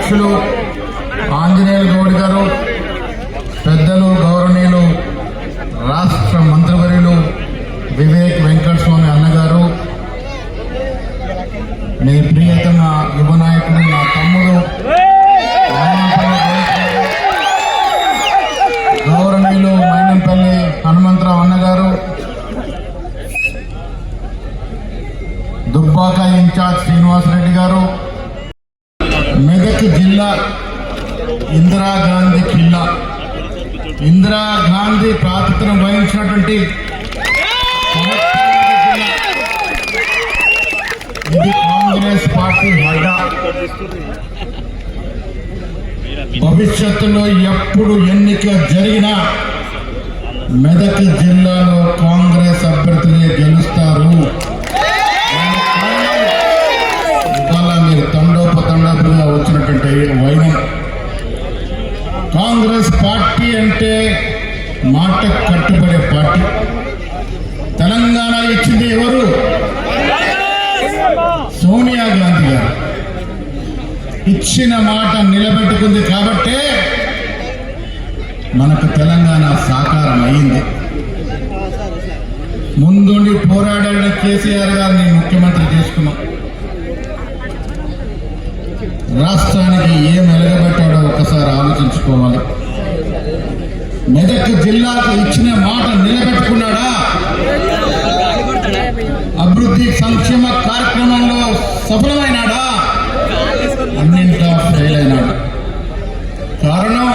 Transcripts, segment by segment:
అధ్యక్షులు ఆంజనేయ గౌడ్ గారు, పెద్దలు గౌరవనీయులు రాష్ట్ర మంత్రివర్యులు వివేక్ వెంకటస్వామి అన్నగారు, మీ ప్రియతమ యువ నాయకుడు నా తమ్ముడు గౌరవనీయులు మైనంపల్లి హనుమంతరావు అన్నగారు, దుబ్బాక ఇన్ఛార్జ్ శ్రీనివాసరెడ్డి గారు, మెదక్ జిల్లా ఇందిరాగాంధీ కిల్లా, ఇందిరాగాంధీ ప్రాతినిధ్యం వహించినటువంటి ఇది కాంగ్రెస్ పార్టీ అడ్డా. భవిష్యత్తులో ఎప్పుడు ఎన్నిక జరిగినా మెదక్ జిల్లాలో కాంగ్రెస్ అభ్యర్థులే గెలుస్తారు. ఇవాళ మీరు తండోపతండాలుగా వచ్చినటువంటి వైనం. కాంగ్రెస్ పార్టీ అంటే మాట కట్టుబడే పార్టీ. తెలంగాణ ఇచ్చింది ఎవరు? సోనియా గాంధీ గారు. ఇచ్చిన మాట నిలబెట్టుకుంది కాబట్టే మనకు తెలంగాణ సాకారం అయింది. ముందుండి పోరాడిన కేసీఆర్ గారిని ముఖ్యమంత్రి చేసుకున్నాం. రాష్ట్రానికి ఏం వెలగబెట్టాడో ఒకసారి ఆలోచించుకోవాలి. మెదక్ జిల్లాకు ఇచ్చిన మాట నిలబెట్టుకున్నాడా? అభివృద్ధి సంక్షేమ కార్యక్రమంలో సఫలమైనాడా? అన్నింటా ఫెయిల్ అయినాడు. కారణం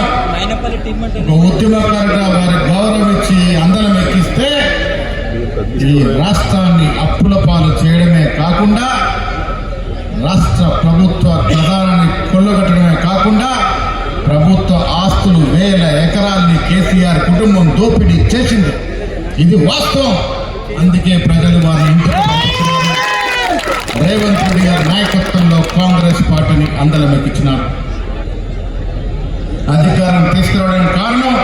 ఒక ఉద్యమకారుగా వారి గౌరవం ఇచ్చి అందరం ఎక్కిస్తే ఈ రాష్ట్రాన్ని అప్పుల పాలు చేయడమే కాకుండా రాష్ట్ర ప్రభుత్వ ఖజానాన్ని కొల్లగొట్టడమే కాకుండా ప్రభుత్వ ఆస్తులు వేల ఎకరాల్ని కేసీఆర్ కుటుంబం దోపిడీ చేసింది. ఇది వాస్తవం. అందుకే ప్రజలు వారి ఇంటికి పంపించారు. రేవంత్ రెడ్డి గారి నాయకత్వంలో కాంగ్రెస్ పార్టీని అందలం ఎక్కించినారు. అధికారం తీసుకురావడానికి కారణం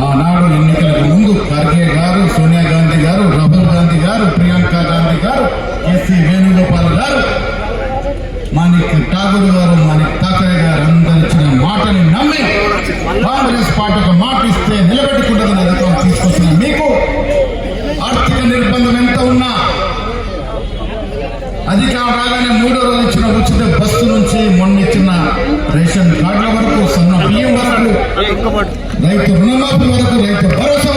ఆనాడు ఎన్నికలకు ముందు ఖర్గే గారు, సోనియా గాంధీ గారు, రాహుల్ గాంధీ గారు, ప్రియాంక గాంధీ గారు, కేసీ వేణుగోపాల్ గారు, మాణిక్ ఠాగూర్ గారు, మాణిక్ ఠాకరే గారు అందరూ ఇచ్చిన మాటని నమ్మి కాంగ్రెస్ పార్టీ ఒక మాట ఇస్తే నిలబెట్టుకుంటుందని అధికారం తీసుకొచ్చిన మీకు ఆర్థిక నిర్బంధం ఎంత ఉన్నా అధికారం రాగానే 3వ రోజు ఇచ్చిన ఉచిత బస్సు నుంచి మొన్న ఇచ్చిన రేషన్ కార్డుల వరకు, సన్న బియ్యం వరకు, రైతు రుణమాఫీ వరకు, రైతు భరోసా